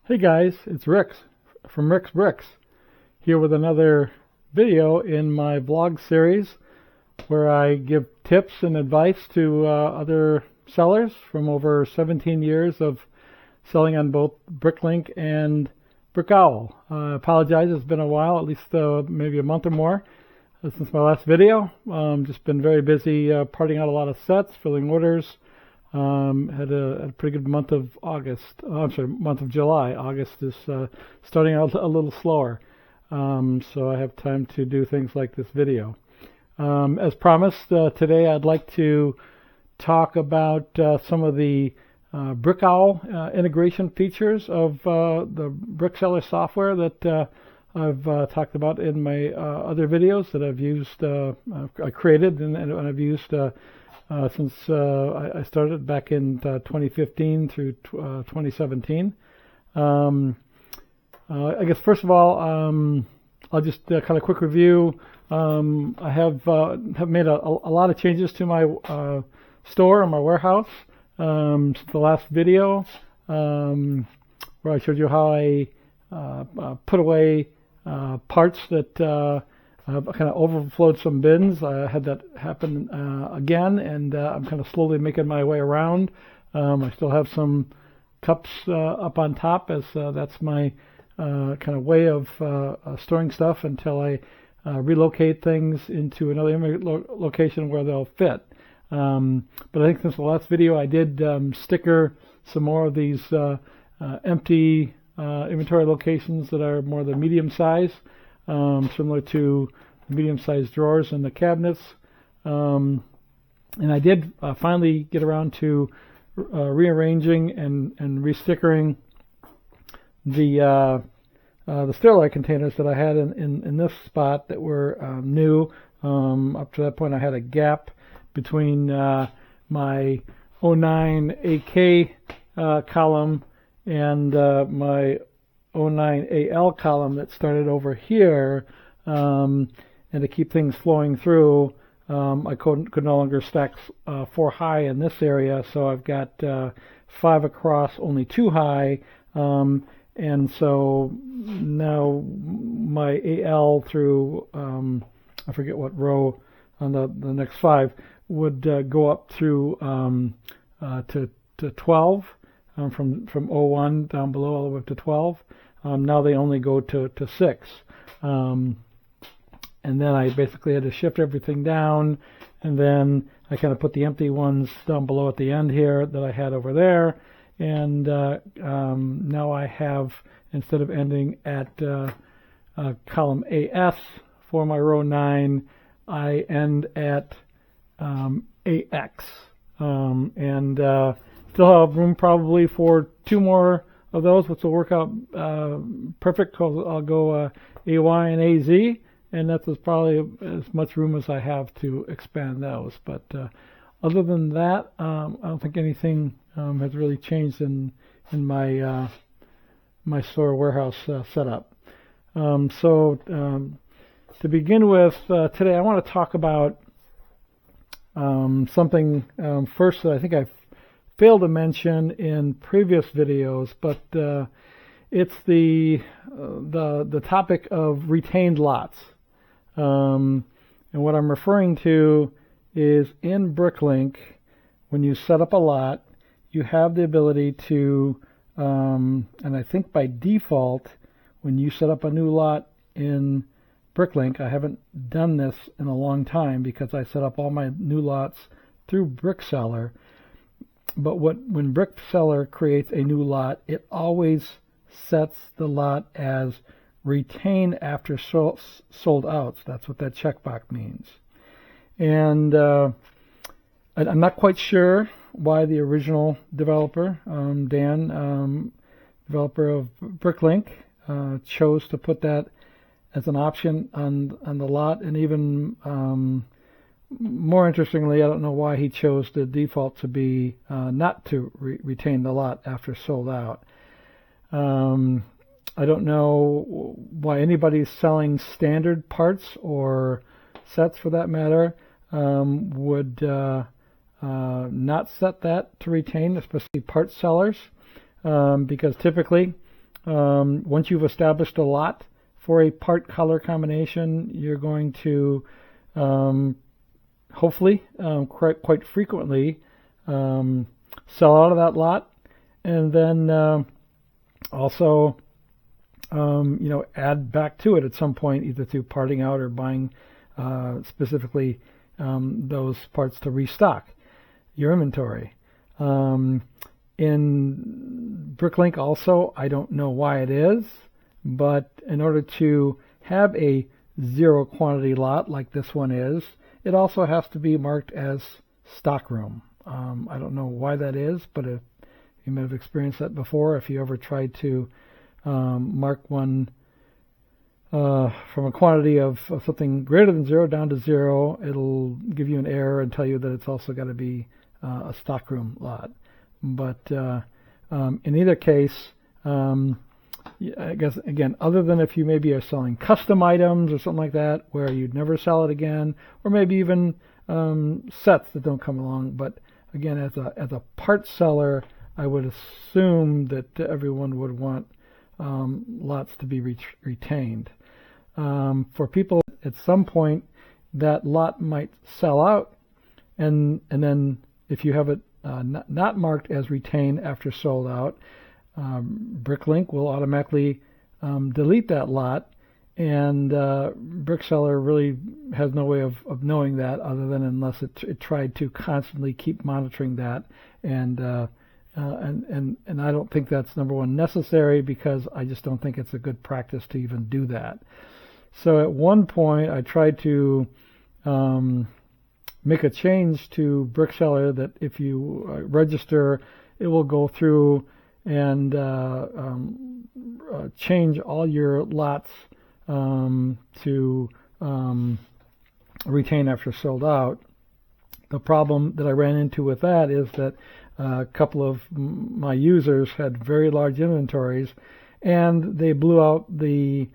Hey guys, it's Rick from Rick's Bricks here with another video in my vlog series where I give tips and advice to other sellers from over 17 years of selling on both BrickLink and Brick Owl. I apologize, it's been a while, at least maybe a month or more since my last video. Just been very busy parting out a lot of sets, filling orders. Had a pretty good month of month of July. August is starting out a little slower, so I have time to do things like this video. As promised, today I'd like to talk about some of the Brick Owl integration features of the BrickSeller software that I've talked about in my other videos that I've used, I created and I've used since I started back in 2015 through 2017. I guess first of all, I'll just kind of quick review. I have made a lot of changes to my store and my warehouse since the last video, where I showed you how I put away parts that kind of overflowed some bins. I had that happen again, and I'm kind of slowly making my way around. I still have some cups up on top, as that's my kind of way of storing stuff until I relocate things into another location where they'll fit. But I think since the last video I did sticker some more of these empty inventory locations that are more the medium size, similar to medium-sized drawers in the cabinets, and I did finally get around to rearranging and restickering the Sterilite containers that I had in this spot that were new. Up to that point, I had a gap between my 09 AK column and my 09 AL column that started over here. And to keep things flowing through, I could no longer stack 4 high in this area, so I've got 5 across, only 2 high, and so now my AL through, I forget what row on the next 5, would go up through to 12, from 01 down below all the way up to 12. Now they only go to 6. And then I basically had to shift everything down, and then I kind of put the empty ones down below at the end here that I had over there, and now I have, instead of ending at column AS for my row 9, I end at AX, and still have room probably for 2 more of those, which will work out perfect, because I'll go AY and AZ, and that's probably as much room as I have to expand those. But other than that, I don't think anything has really changed in my my store warehouse setup. So to begin with, today I want to talk about something first that I think I've failed to mention in previous videos, but it's the topic of retained lots. And what I'm referring to is in BrickLink, when you set up a lot, you have the ability to, and I think by default, when you set up a new lot in BrickLink, I haven't done this in a long time because I set up all my new lots through BrickSeller, but when BrickSeller creates a new lot, it always sets the lot as retain after sold out. So that's what that checkbox means. And I'm not quite sure why the original developer, Dan, developer of BrickLink, chose to put that as an option on the lot. And even more interestingly, I don't know why he chose the default to be not to retain the lot after sold out. I don't know why anybody's selling standard parts or sets, for that matter, would not set that to retain, especially part sellers, because typically once you've established a lot for a part color combination, you're going to hopefully quite frequently sell out of that lot, and then also add back to it at some point, either through parting out or buying specifically those parts to restock your inventory. In BrickLink also, I don't know why it is, but in order to have a zero quantity lot like this one is, it also has to be marked as stockroom. I don't know why that is, but if you may have experienced that before. If you ever tried to mark one from a quantity of something greater than zero down to zero, it'll give you an error and tell you that it's also got to be a stockroom lot. But in either case, I guess, again, other than if you maybe are selling custom items or something like that, where you'd never sell it again, or maybe even sets that don't come along. But again, as a part seller, I would assume that everyone would want lots to be retained. For people, at some point, that lot might sell out, and then if you have it not marked as retained after sold out, BrickLink will automatically delete that lot, and BrickSeller really has no way of knowing that other than unless it tried to constantly keep monitoring that, and I don't think that's, number one, necessary, because I just don't think it's a good practice to even do that. So at one point I tried to make a change to BrickSeller that if you register, it will go through and change all your lots to retain after sold out. The problem that I ran into with that is that a couple of my users had very large inventories, and they blew out the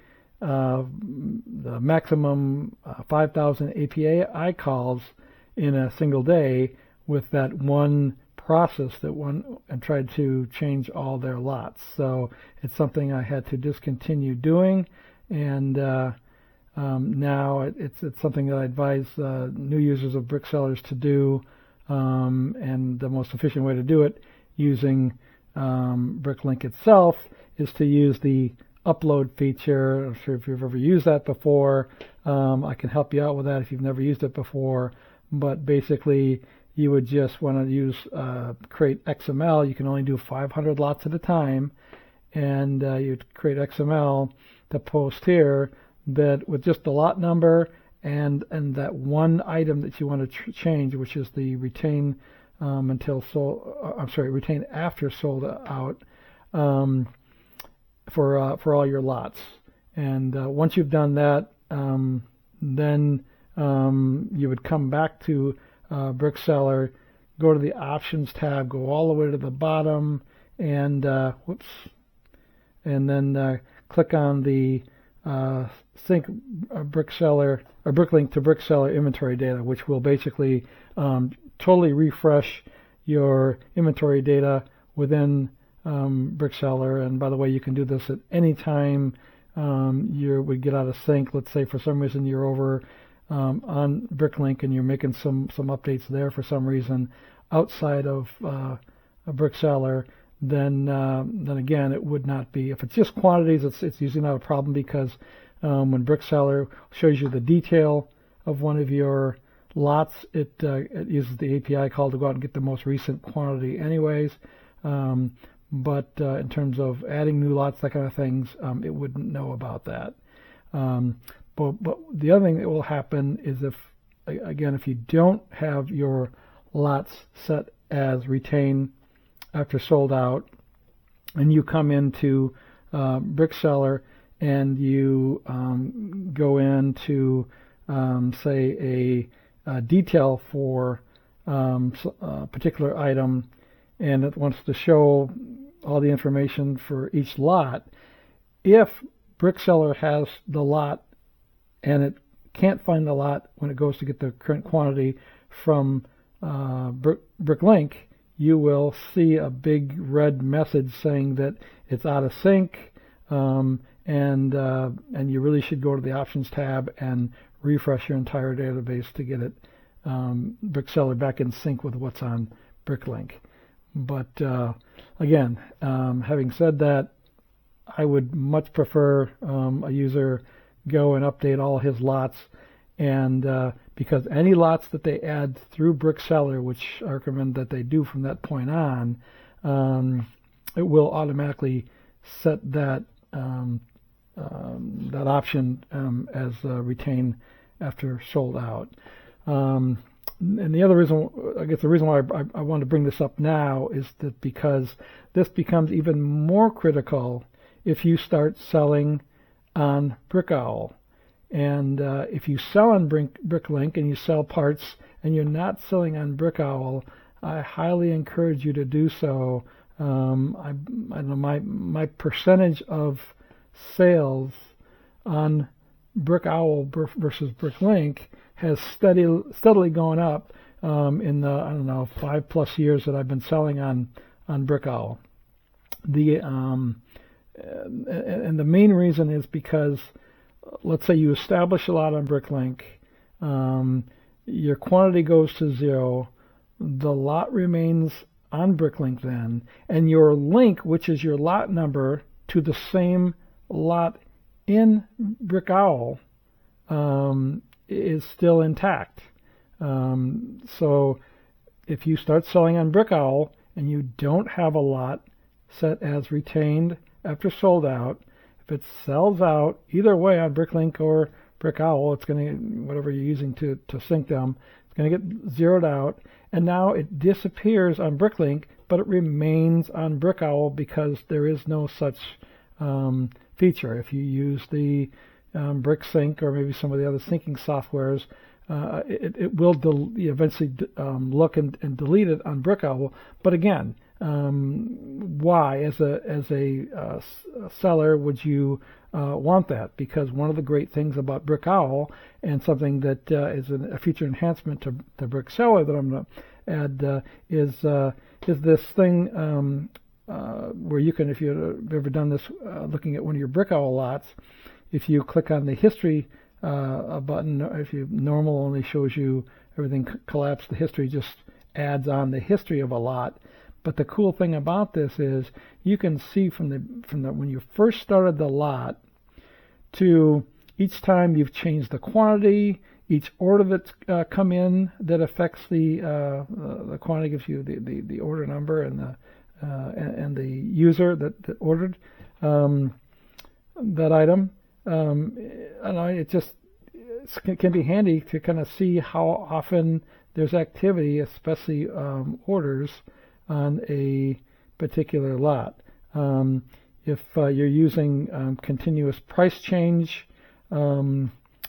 maximum 5,000 API calls in a single day with that one process and tried to change all their lots. So it's something I had to discontinue doing, and now it's something that I advise new users of BrickSellers to do, and the most efficient way to do it using BrickLink itself is to use the upload feature. I'm sure if you've ever used that before, I can help you out with that if you've never used it before. But basically, you would just want to use create XML. You can only do 500 lots at a time, and you'd create XML to post here that with just the lot number and that one item that you want to change, which is the retain retain after sold out, for all your lots. And once you've done that, then you would come back to BrickSeller, go to the Options tab, go all the way to the bottom, and then click on the Sync BrickSeller or BrickLink to BrickSeller inventory data, which will basically totally refresh your inventory data within BrickSeller. And by the way, you can do this at any time you would get out of sync. Let's say for some reason you're over on BrickLink and you're making some updates there for some reason outside of a BrickSeller, then again it would not be. If it's just quantities, it's usually not a problem, because when BrickSeller shows you the detail of one of your lots, it uses the API call to go out and get the most recent quantity anyways. But in terms of adding new lots, that kind of things, it wouldn't know about that. But the other thing that will happen is if you don't have your lots set as retain after sold out, and you come into BrickSeller and you go into say a detail for a particular item, and it wants to show all the information for each lot. If BrickSeller has the lot and it can't find the lot when it goes to get the current quantity from BrickLink, you will see a big red message saying that it's out of sync, and you really should go to the Options tab and refresh your entire database to get it BrickSeller back in sync with what's on BrickLink. But again, having said that, I would much prefer a user go and update all his lots, and because any lots that they add through BrickSeller, which I recommend that they do from that point on, it will automatically set that that option as retain after sold out. And the other reason, I guess the reason why I want to bring this up now is that because this becomes even more critical if you start selling on Brick Owl. And if you sell on BrickLink and you sell parts and you're not selling on Brick Owl, I highly encourage you to do so. I don't know, my percentage of sales on Brick Owl versus BrickLink has steadily gone up in the, I don't know, 5+ years that I've been selling on Brick Owl. And the main reason is because, let's say you establish a lot on BrickLink, your quantity goes to 0, the lot remains on BrickLink then, and your link, which is your lot number, to the same lot in Brick Owl is still intact. So if you start selling on Brick Owl and you don't have a lot set as retained after sold out, if it sells out either way on BrickLink or Brick Owl, it's going to, whatever you're using to sync them, it's going to get zeroed out, and now it disappears on BrickLink, but it remains on Brick Owl because there is no such feature. If you use the BrickSync or maybe some of the other syncing softwares, it will eventually look and delete it on Brick Owl. But again, why, as a seller, would you want that? Because one of the great things about Brick Owl, and something that is a feature enhancement to BrickSeller that I'm going to add, is this thing where you can, if you've ever done this, looking at one of your Brick Owl lots, if you click on the history button, if you normal only shows you everything collapsed, the history just adds on the history of a lot. But the cool thing about this is you can see from the when you first started the lot to each time you've changed the quantity, each order that's come in that affects the quantity, gives you the order number and the user that ordered that item. It just can be handy to kind of see how often there's activity, especially orders on a particular lot. If you're using continuous price change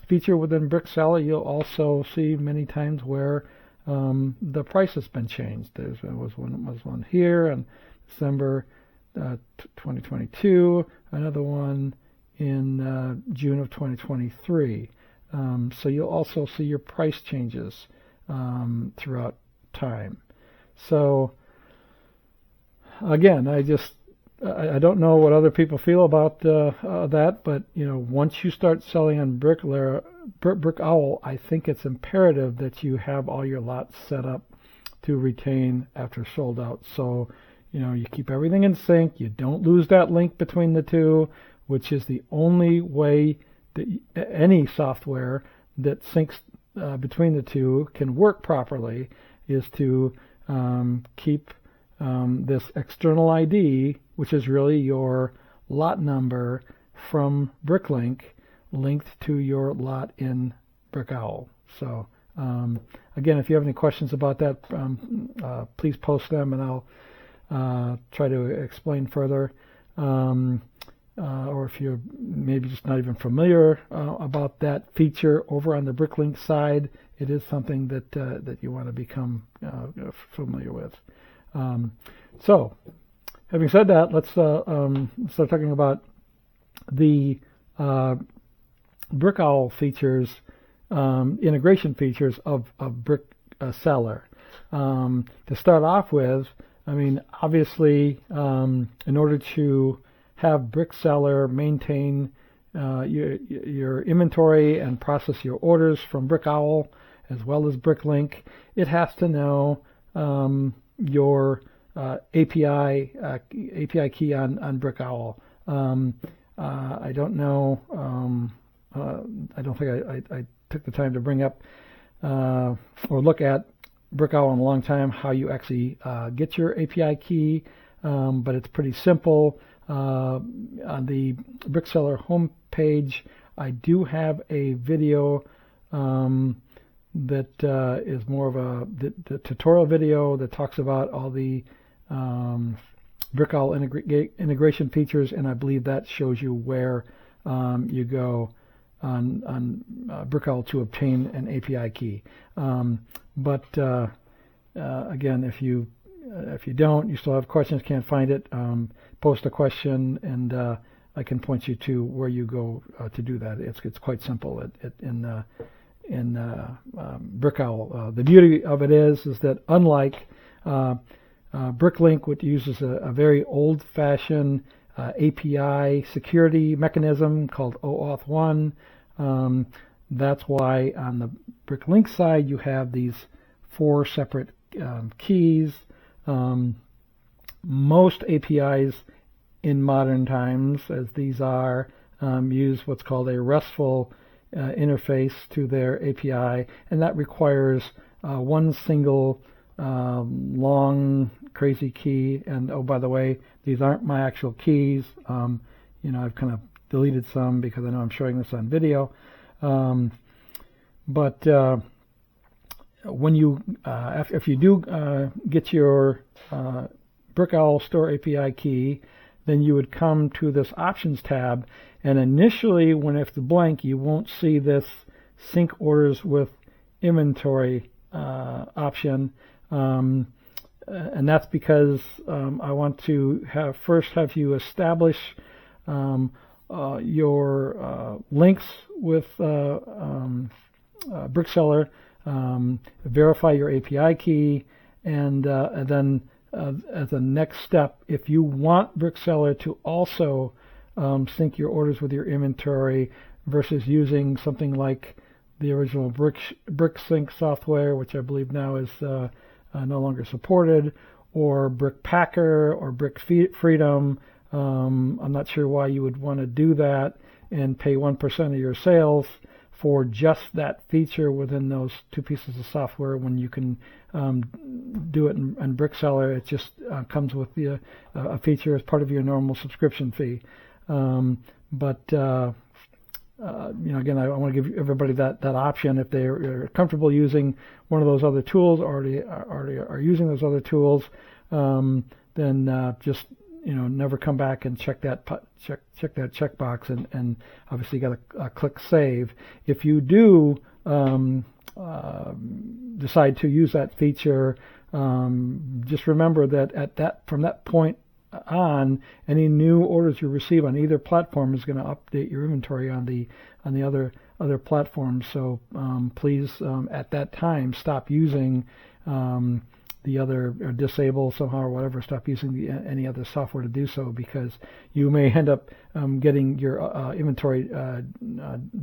feature within BrickSeller, you'll also see many times where the price has been changed. There was one here in December 2022, another one in June of 2023. So you'll also see your price changes throughout time. So again, I don't know what other people feel about that, but once you start selling on Brick Owl, I think it's imperative that you have all your lots set up to retain after sold out. So you keep everything in sync. You don't lose that link between the two, which is the only way that any software that syncs between the two can work properly, is to keep this external ID, which is really your lot number from BrickLink, linked to your lot in Brick Owl. So again, if you have any questions about that, please post them and I'll try to explain further. Or if you're maybe just not even familiar about that feature over on the BrickLink side, it is something that you want to become familiar with. So, having said that, let's start talking about the Brick Owl features, integration features of BrickSeller. To start off with, I mean, obviously, in order to have BrickSeller maintain your inventory and process your orders from Brick Owl as well as BrickLink. It has to know your API key on Brick Owl. I don't know. I don't think I took the time to bring up or look at Brick Owl in a long time how you actually get your API key, but it's pretty simple. On the BrickSeller homepage, I do have a video that is more of the tutorial video that talks about all the Brick Owl integration features, and I believe that shows you where you go on Brick Owl to obtain an API key. But again, if you don't, you still have questions, can't find it, post a question, and I can point you to where you go to do that. It's quite simple in Brick Owl. The beauty of it is that unlike BrickLink, which uses a very old-fashioned API security mechanism called OAuth 1, that's why on the BrickLink side you have these 4 separate keys. Most APIs in modern times, as these are, use what's called a RESTful interface to their API, and that requires one single long crazy key. And oh, by the way, these aren't my actual keys. I've kind of deleted some because I know I'm showing this on video. But when you if you do get your Brick Owl Store API key, then you would come to this Options tab, and initially, when it's blank, you won't see this Sync Orders with Inventory option, and that's because I want to first have you establish your links with BrickSeller, verify your API key, and then as a next step, if you want BrickSeller to also sync your orders with your inventory versus using something like the original BrickSync software, which I believe now is no longer supported, or BrickPacker or BrickFreedom, I'm not sure why you would want to do that and pay 1% of your sales for just that feature within those 2 pieces of software when you can do it in BrickSeller. It just comes with a feature as part of your normal subscription fee. But again, I want to give everybody that option. If they're comfortable using one of those other tools, already are using those other tools, then just never come back and check that checkbox, and obviously you got to click Save. If you do decide to use that feature, just remember that from that point on, any new orders you receive on either platform is going to update your inventory on the other platforms. So please, at that time, stop using the other, or disable somehow or whatever, stop using any other software to do so, because you may end up getting your inventory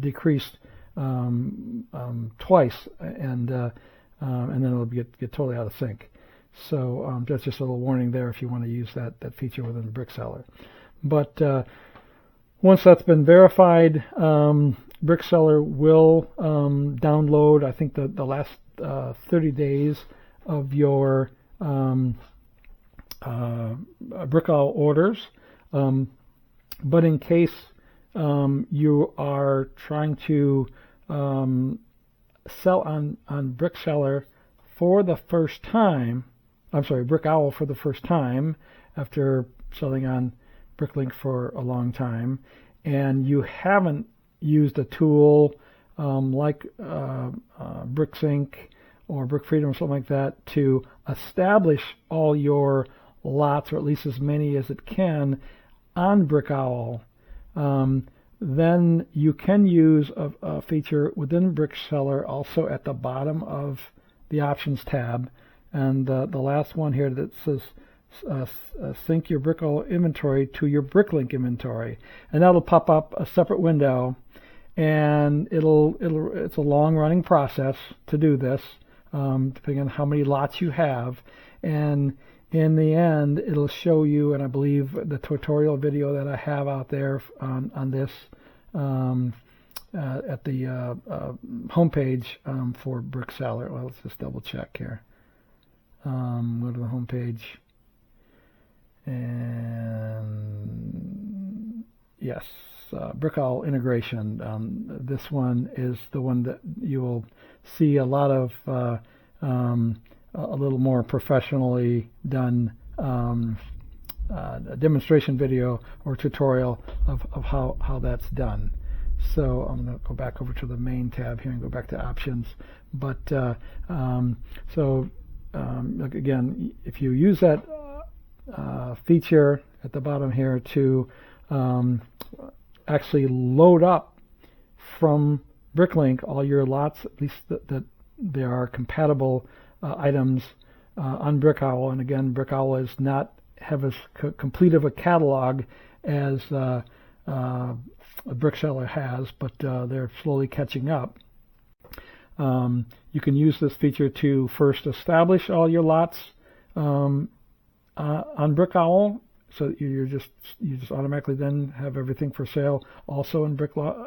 decreased twice, and then it'll get totally out of sync. So that's just a little warning there if you want to use that feature within BrickSeller. But once that's been verified, BrickSeller will download, I think, the last 30 days of your Brick Owl orders. But in case you are trying to sell on BrickSeller for the first time, Brick Owl for the first time after selling on BrickLink for a long time, and you haven't used a tool like BrickSync or BrickFreedom or something like that to establish all your lots, or at least as many as it can, on Brick Owl, then you can use a feature within BrickSeller also at the bottom of the Options tab. And the last one here that says sync your Brick Owl inventory to your BrickLink inventory, and that'll pop up a separate window, and it's a long running process to do this, depending on how many lots you have, and in the end it'll show you, and I believe the tutorial video that I have out there on this at the homepage for BrickSeller. Well, let's just double check here. Go to the homepage, and yes, Brick Owl integration. This one is the one that you will see a lot of a little more professionally done a demonstration video or tutorial of how that's done. So I'm going to go back over to the main tab here and go back to options. But look again, if you use that feature at the bottom here to actually load up from BrickLink all your lots, at least that there are compatible items on Brick Owl. And again, Brick Owl is not have as complete of a catalog as BrickSeller has, but they're slowly catching up. You can use this feature to first establish all your lots on Brick Owl, so that you just automatically then have everything for sale also in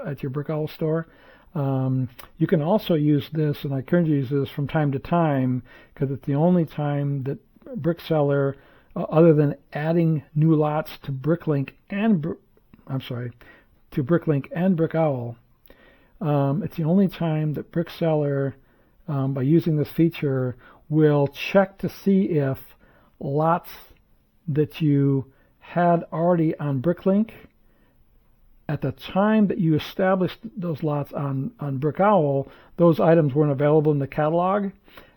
at your Brick Owl store. You can also use this, and I encourage you to use this from time to time, because it's the only time that BrickSeller, other than adding new lots to BrickLink and BrickLink and Brick Owl, it's the only time that BrickSeller, by using this feature, will check to see if lots that you had already on BrickLink at the time that you established those lots on Brick Owl, those items weren't available in the catalog.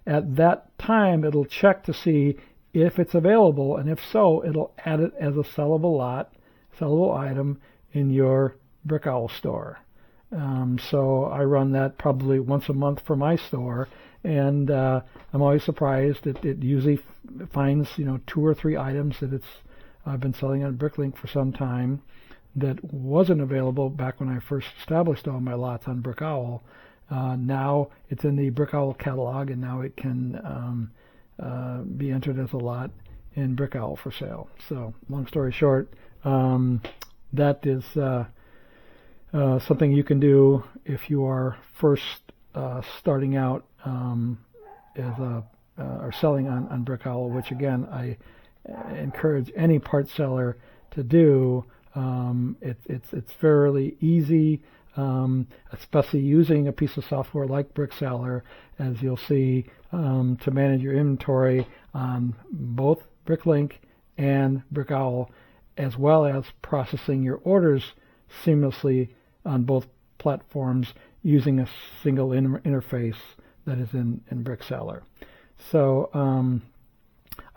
At that time, it'll check to see if it's available, and if so, it'll add it as a sellable item in your Brick Owl store. So I run that probably once a month for my store, and I'm always surprised that it usually finds 2 or 3 items that I've been selling on BrickLink for some time that wasn't available back when I first established all my lots on Brick Owl. Now it's in the Brick Owl catalog, and now it can be entered as a lot in Brick Owl for sale. So long story short, that is something you can do if you are first starting out or selling on Brick Owl, which again I encourage any part seller to do. It's fairly easy, especially using a piece of software like BrickSeller, as you'll see, to manage your inventory on both BrickLink and Brick Owl, as well as processing your orders seamlessly on both platforms using a single interface that is in BrickSeller. So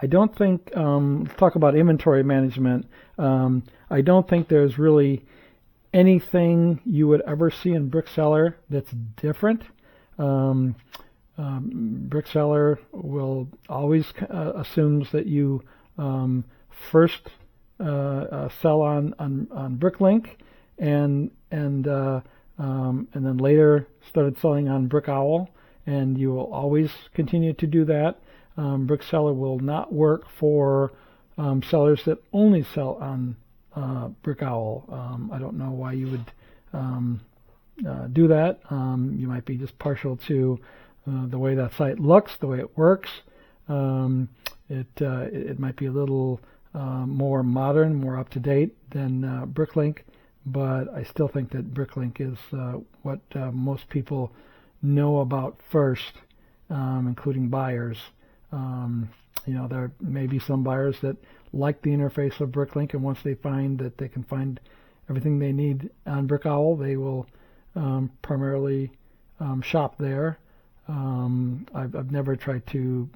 I don't think, let's talk about inventory management. I don't think there's really anything you would ever see in BrickSeller that's different. BrickSeller will always assumes that you first sell on BrickLink, and then later started selling on Brick Owl, and you will always continue to do that. BrickSeller will not work for sellers that only sell on Brick Owl. I don't know why you would do that. You might be just partial to the way that site looks, the way it works. It might be a little more modern, more up to date than BrickLink, but I still think that BrickLink is what most people know about first, including buyers. There may be some buyers that like the interface of BrickLink, and once they find that they can find everything they need on Brick Owl, they will primarily shop there. I've never tried to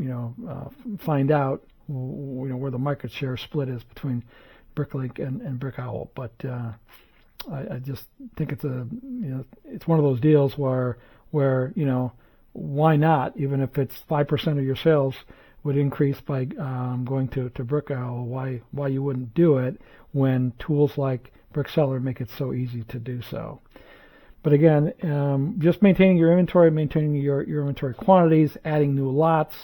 find out where the market share split is between BrickLink and Brick Owl, but I just think it's it's one of those deals where why not, even if it's 5% of your sales would increase by going to Brick Owl, why you wouldn't do it when tools like BrickSeller make it so easy to do so. But again, just maintaining your inventory, maintaining your inventory quantities, adding new lots,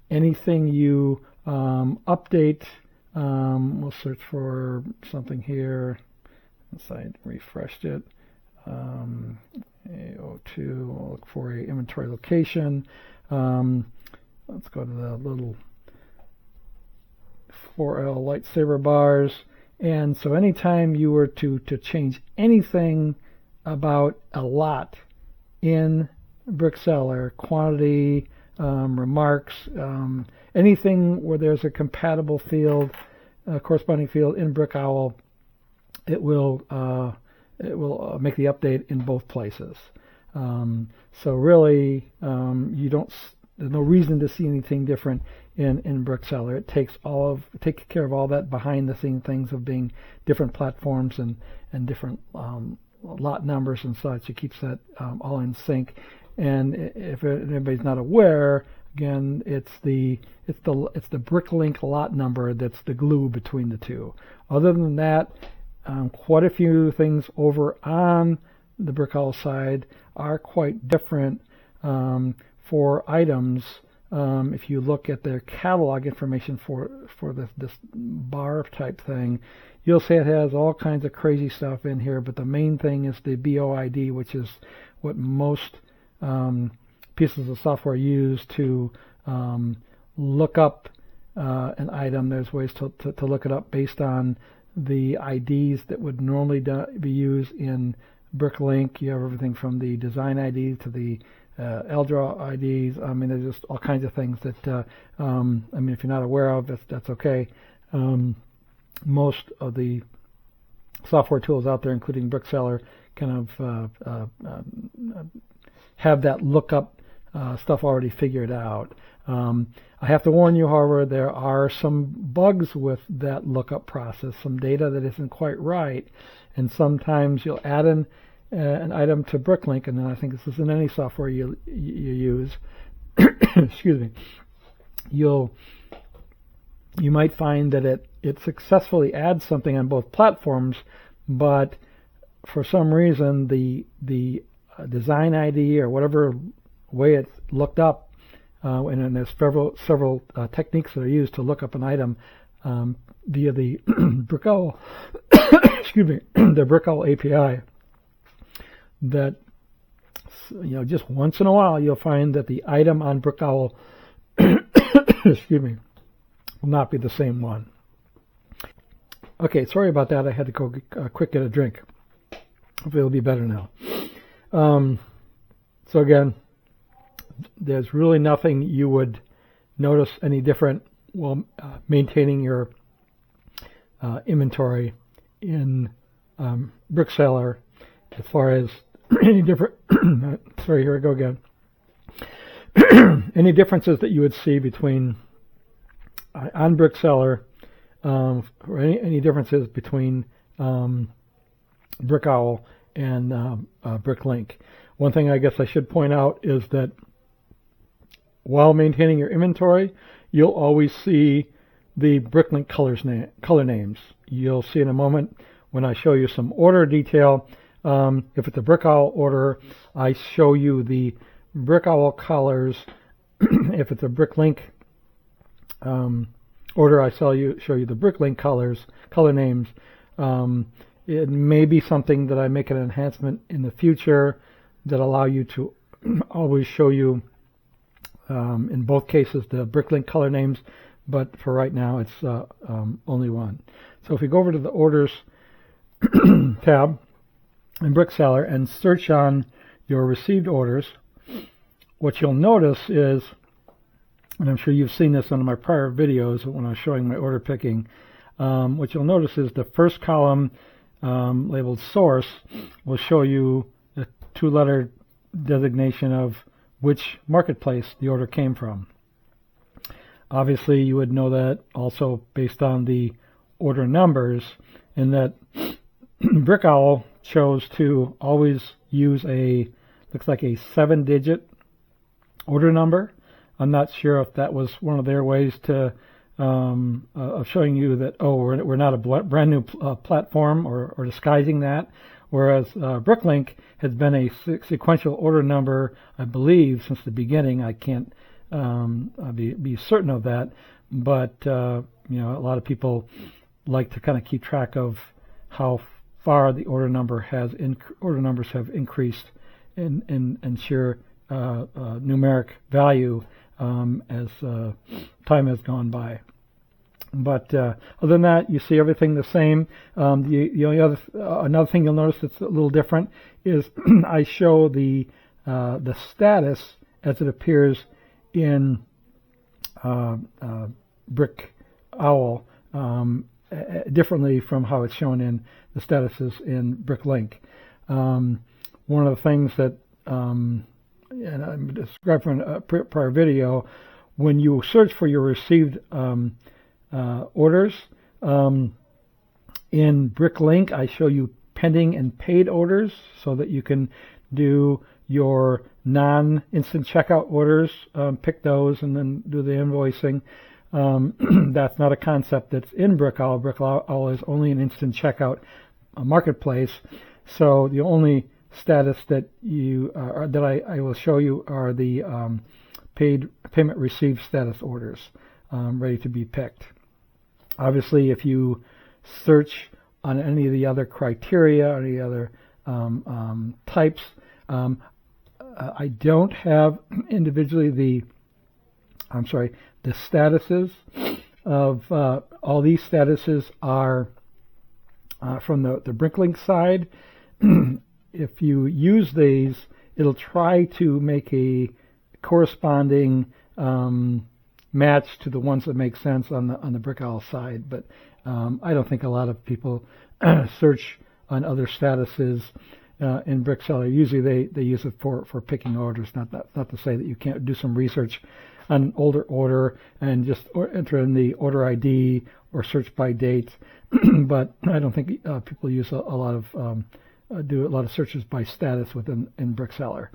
anything you update. We'll search for something here. Since I refreshed it. A02, we'll look for a inventory location. Let's go to the little 4L lightsaber bars. And so anytime you were to change anything about a lot in BrickSeller, quantity, remarks, anything where there's a compatible field, corresponding field in Brick Owl, it will make the update in both places. So really, there's no reason to see anything different in BrickSeller. It takes care of all that behind the scene things of being different platforms and different lot numbers and such. It keeps that all in sync. And if anybody's not aware, again, it's the BrickLink lot number that's the glue between the two. Other than that, quite a few things over on the Brick Owl side are quite different for items. If you look at their catalog information for this bar type thing, you'll see it has all kinds of crazy stuff in here, but the main thing is the BOID, which is what most pieces of software use to look up an item. There's ways to look it up based on the IDs that would normally be used in BrickLink. You have everything from the design ID to the LDRAW IDs. I mean, there's just all kinds of things that, I mean, if you're not aware of, that's okay. Most of the software tools out there, including BrickSeller, kind of have that lookup stuff already figured out. I have to warn you, however, there are some bugs with that lookup process, some data that isn't quite right, and sometimes you'll add an item to BrickLink, and then I think this is in any software you use. Excuse me. You might find that it successfully adds something on both platforms, but for some reason the design ID or whatever way it's looked up, and then there's several techniques that are used to look up an item via the Brick Owl, excuse me, the Brick Owl API. That, just once in a while you'll find that the item on Brick Owl, excuse me, will not be the same one. Okay, sorry about that. I had to go quick get a drink. Hopefully it'll be better now. So again, there's really nothing you would notice any different while maintaining your inventory in BrickSeller as far as any different, sorry, here I go again. Any differences that you would see between on BrickSeller, or any differences between Brick Owl and BrickLink. One thing I guess I should point out is that while maintaining your inventory, you'll always see the BrickLink color names. You'll see in a moment when I show you some order detail. If it's a Brick Owl order, I show you the Brick Owl colors. If it's a BrickLink order, I show you the BrickLink color names. It may be something that I make an enhancement in the future that allow you to always show you in both cases the BrickLink color names, but for right now it's only one. So if we go over to the orders tab in BrickSeller and search on your received orders, what you'll notice is, and I'm sure you've seen this on my prior videos when I was showing my order picking, what you'll notice is the first column labeled source will show you the two-letter designation of which marketplace the order came from. Obviously, you would know that also based on the order numbers, in that Brick Owl chose to always use looks like a 7-digit order number. I'm not sure if that was one of their ways to of showing you that, oh, we're not a brand new platform, or disguising that. Whereas BrickLink has been a sequential order number, I believe, since the beginning. I can't be certain of that, but a lot of people like to kind of keep track of how far the order numbers have increased in sheer numeric value as time has gone by. But other than that, you see everything the same. The only another thing you'll notice that's a little different is I show the status as it appears in Brick Owl differently from how it's shown in the statuses in BrickLink. One of the things that and I'm describing in a prior video, when you search for your received orders in BrickLink, I show you pending and paid orders so that you can do your non-instant checkout orders, pick those, and then do the invoicing. That's not a concept that's in Brick Owl. Brick Owl is only an instant checkout marketplace, so the only status that I will show you are the payment received status orders ready to be picked. Obviously, if you search on any of the other criteria or any other types, I don't have individually the statuses of all these statuses are from the BrickLink side. If you use these, it'll try to make a corresponding match to the ones that make sense on the Brick Owl side, but I don't think a lot of people search on other statuses in BrickSeller. Usually they use it for picking orders. Not to say that you can't do some research on an older order and just enter in the order ID or search by date, but I don't think people use a lot of searches by status in BrickSeller.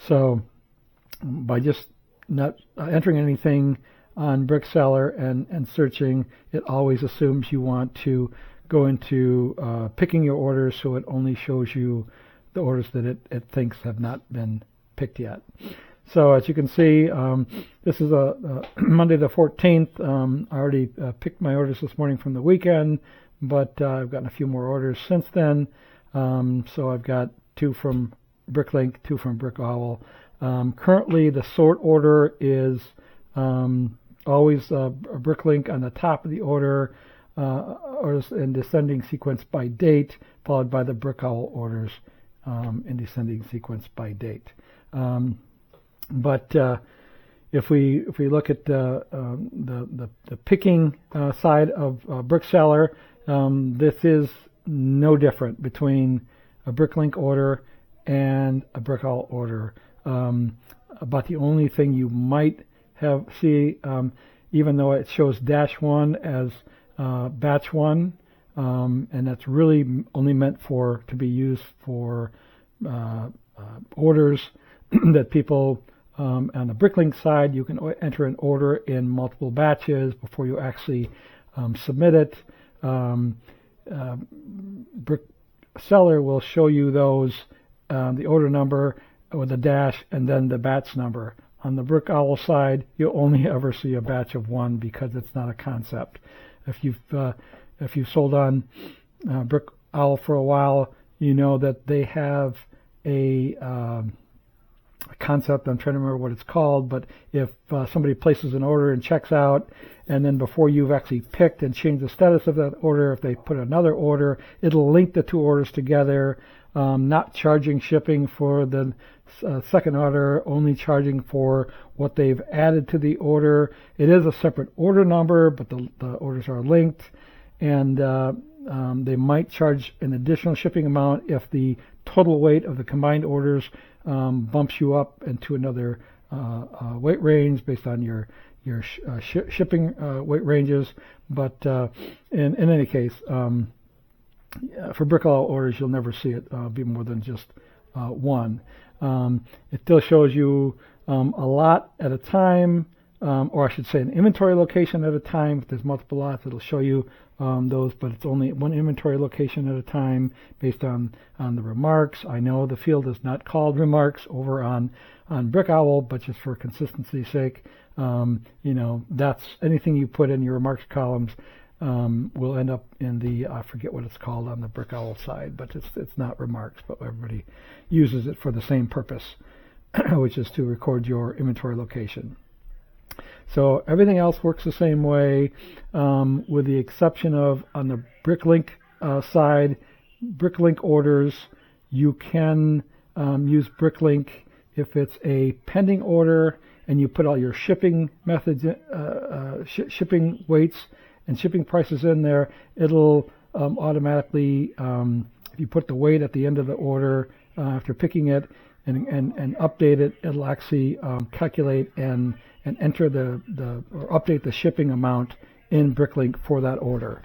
So by just not entering anything on BrickSeller and searching, it always assumes you want to go into picking your orders, so it only shows you the orders that it thinks have not been picked yet. So as you can see, this is a Monday the 14th. I already picked my orders this morning from the weekend, but I've gotten a few more orders since then. So I've got 2 from BrickLink, 2 from Brick Owl. Currently, the sort order is always a BrickLink on the top of the order, orders in descending sequence by date, followed by the Brick Owl orders in descending sequence by date. But if we look at the picking side of BrickSeller, this is no different between a BrickLink order and a Brick Owl order. About the only thing you might see, even though it shows -1 as batch 1, and that's really only meant to be used for orders that people on the BrickLink side, you can enter an order in multiple batches before you actually submit it. BrickSeller will show you those, the order number with a dash and then the batch number. On the Brick Owl side, you'll only ever see a batch of 1 because it's not a concept. If you've sold on Brick Owl for a while, you know that they have a concept. I'm trying to remember what it's called, but if somebody places an order and checks out, and then before you've actually picked and changed the status of that order, if they put another order, it'll link the 2 orders together, not charging shipping for the second order, only charging for what they've added to the order. It is a separate order number, but the orders are linked, and they might charge an additional shipping amount if the total weight of the combined orders bumps you up into another weight range based on your shipping weight ranges. But in any case, for Brick Owl orders, you'll never see it be more than just 1. It still shows you a lot at a time, or I should say an inventory location at a time. If there's multiple lots, it'll show you those, but it's only one inventory location at a time based on the remarks. I know the field is not called remarks over on Brick Owl, but just for consistency's sake, that's anything you put in your remarks columns will end up in the, I forget what it's called on the Brick Owl side, but it's not remarks, but everybody uses it for the same purpose, which is to record your inventory location. So everything else works the same way, with the exception of on the BrickLink side, BrickLink orders, you can use BrickLink if it's a pending order and you put all your shipping methods, shipping weights and shipping prices in there. It'll automatically, if you put the weight at the end of the order after picking it and update it, it'll actually calculate and enter or update the shipping amount in BrickLink for that order.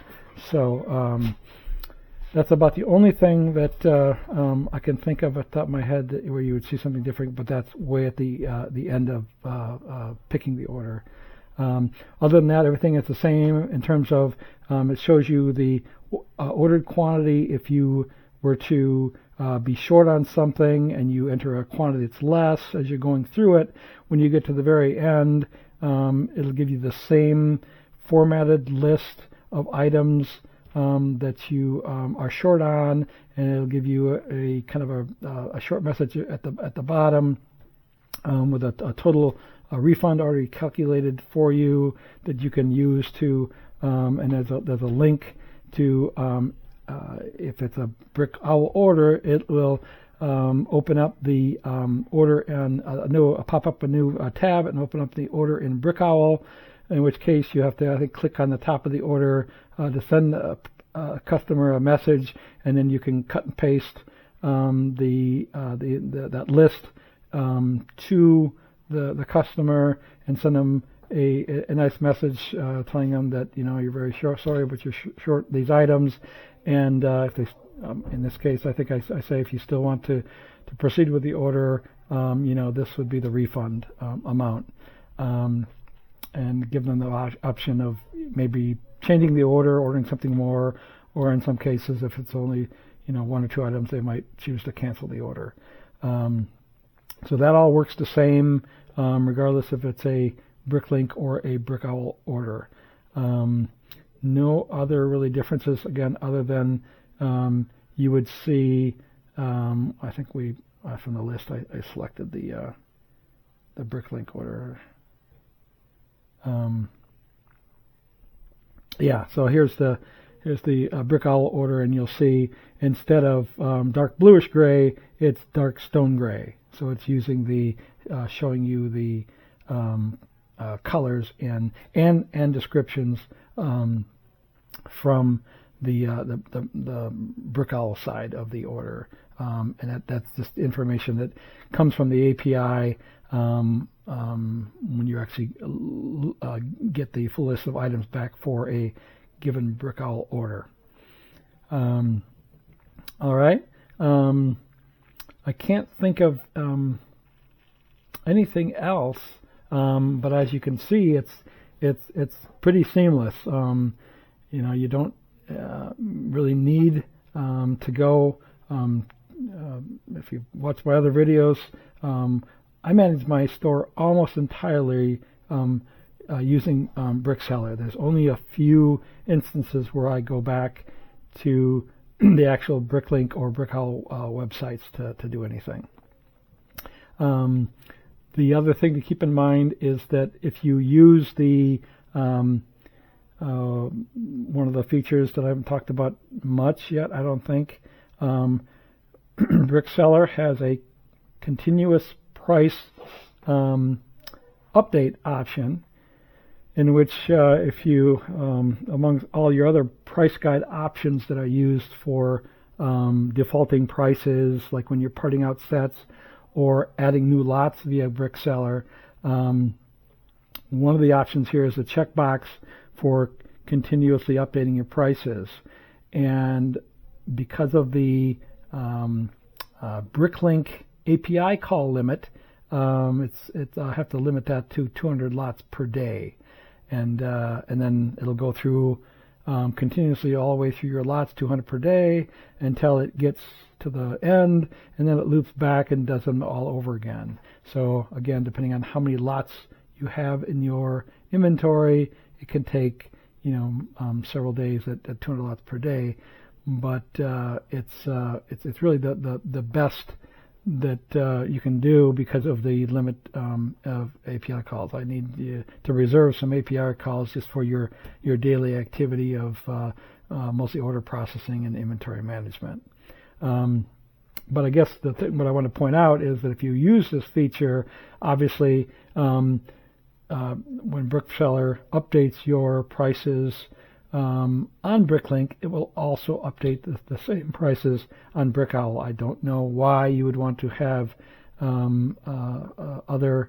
So that's about the only thing that I can think of at the top of my head where you would see something different, but that's way at the end of picking the order. Other than that, everything is the same in terms of it shows you the ordered quantity. If you were to be short on something and you enter a quantity that's less as you're going through it, when you get to the very end, it'll give you the same formatted list of items that you are short on, and it'll give you a kind of a short message at the bottom with a total refund already calculated for you that you can use to, and there's a link to, if it's a Brick Owl order, it will open up the order and pop up a new tab and open up the order in Brick Owl, in which case you have to, I think, click on the top of the order to send a customer a message, and then you can cut and paste that list to the customer and send them a nice message telling them that you're very sorry, but you're short these items, and if they, in this case, I think I say if you still want to proceed with the order, this would be the refund amount, and give them the option of maybe changing the order, ordering something more, or in some cases, if it's only one or two items, they might choose to cancel the order. So that all works the same, regardless if it's a BrickLink or a Brick Owl order. No other really differences, again, other than you would see, I think from the list, I selected the BrickLink order. So here's the Brick Owl order, and you'll see instead of dark bluish gray, it's dark stone gray. So it's using showing you the colors and descriptions from the Brick Owl side of the order, and that's just information that comes from the API when you actually get the full list of items back for a given Brick Owl order. All right. I can't think of anything else, but as you can see, it's pretty seamless. You don't really need to go. If you watch my other videos, I manage my store almost entirely using Brickseller. There's only a few instances where I go back to the actual BrickLink or Brick Owl websites to do anything. The other thing to keep in mind is that if you use the one of the features that I haven't talked about much yet, I don't think, Brickseller has a continuous price update option, in which if you, among all your other price guide options that are used for defaulting prices, like when you're parting out sets or adding new lots via Brickseller, one of the options here is a checkbox for continuously updating your prices. And because of the BrickLink API call limit, I have to limit that to 200 lots per day, and then it'll go through continuously all the way through your lots, 200 per day, until it gets to the end, and then it loops back and does them all over again. So again, depending on how many lots you have in your inventory, it can take several days at 200 lots per day. But it's really the best that you can do because of the limit of API calls. I need to reserve some API calls just for your daily activity of mostly order processing and inventory management. But I guess what I want to point out is that if you use this feature, obviously when BrickSeller updates your prices on BrickLink, it will also update the same prices on Brick Owl. I don't know why you would want to have other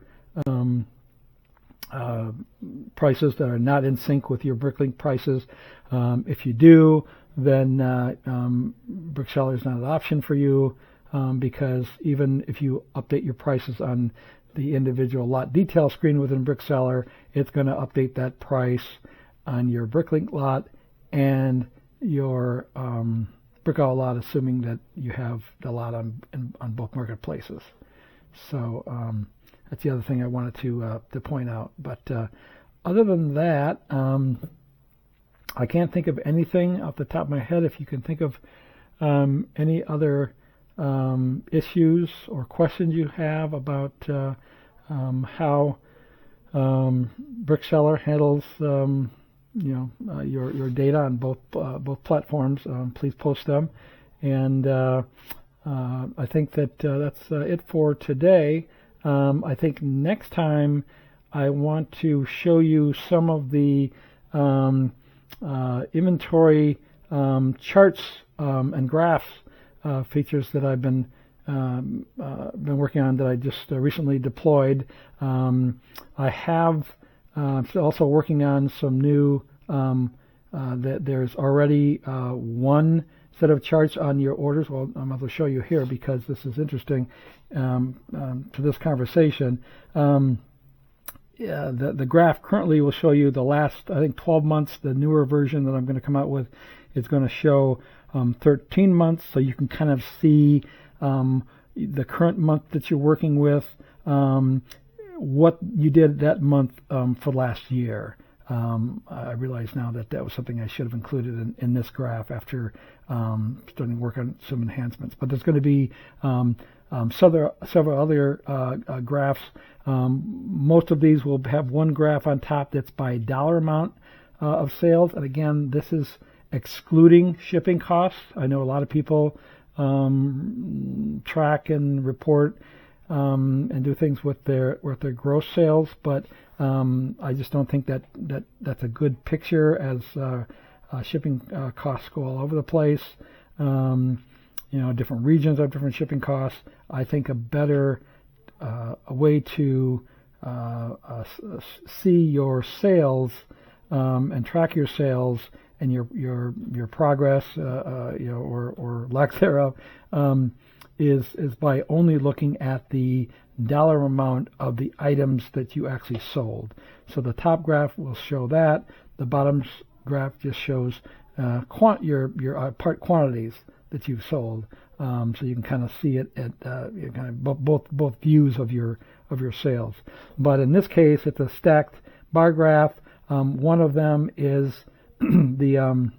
prices that are not in sync with your BrickLink prices. If you do, then BrickSeller is not an option for you because even if you update your prices on the individual lot detail screen within BrickSeller, it's going to update that price on your BrickLink lot and your Brick Owl lot, assuming that you have the lot on both marketplaces. So that's the other thing I wanted to point out. But other than that, I can't think of anything off the top of my head. If you can think of any other issues or questions you have about how BrickSeller handles your data on both platforms, please post them. And I think that's it for today. I think next time I want to show you some of the inventory charts and graphs features that I've been working on that I just recently deployed. I have also working on some new that there's already one set of charts on your orders. Well, I'm going to show you here because this is interesting to this conversation. The graph currently will show you the last, I think, 12 months. The newer version that I'm going to come out with is going to show 13 months, so you can kind of see the current month that you're working with, what you did that month for last year. I realize now that was something I should have included in this graph after starting to work on some enhancements. But there's going to be several other graphs. Most of these will have one graph on top that's by dollar amount of sales. And again, this is excluding shipping costs. I know a lot of people track and report and do things with their gross sales, but I just don't think that's a good picture as shipping costs go all over the place. Different regions have different shipping costs. I think a better a way to see your sales and track your sales and your progress, or lack thereof, is by only looking at the dollar amount of the items that you actually sold. So the top graph will show that. The bottom graph just shows your part quantities that you've sold. So you can kind of see it at kind of both views of your sales. But in this case, it's a stacked bar graph. One of them is the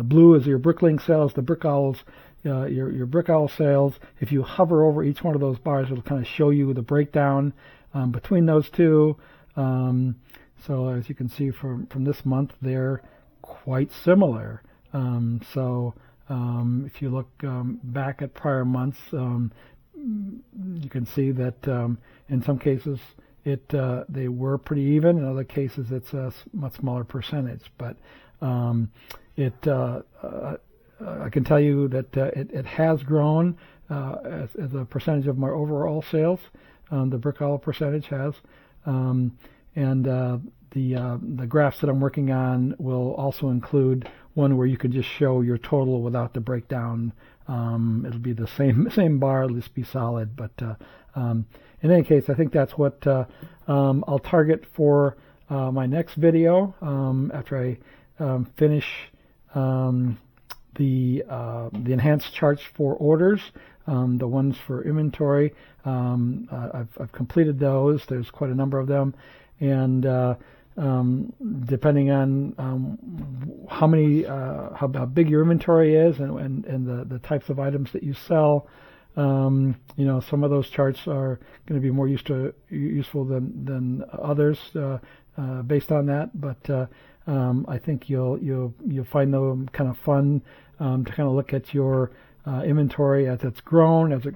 blue is your BrickLink sales, the Brick Owls, your Brick Owl sales. If you hover over each one of those bars, it'll kind of show you the breakdown between those two. So as you can see from this month, they're quite similar. If you look back at prior months, you can see that in some cases they were pretty even. In other cases, it's a much smaller percentage. But I can tell you that it has grown as a percentage of my overall sales. The Brick Owl percentage has, and the graphs that I'm working on will also include one where you can just show your total without the breakdown. It'll be the same bar, it'll just be solid, but In any case, I think that's what I'll target for my next video after I finish the enhanced charts for orders, the ones for inventory. I've completed those. There's quite a number of them, and depending on how big your inventory is and the types of items that you sell, some of those charts are going to be more useful than others based on that. But I think you'll find them kind of fun to kind of look at your inventory as it's grown, as it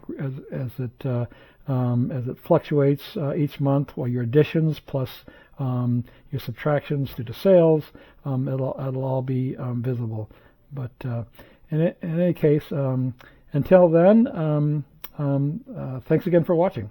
fluctuates each month, or your additions plus your subtractions due to sales. It'll all be visible. But in any case, until then, thanks again for watching.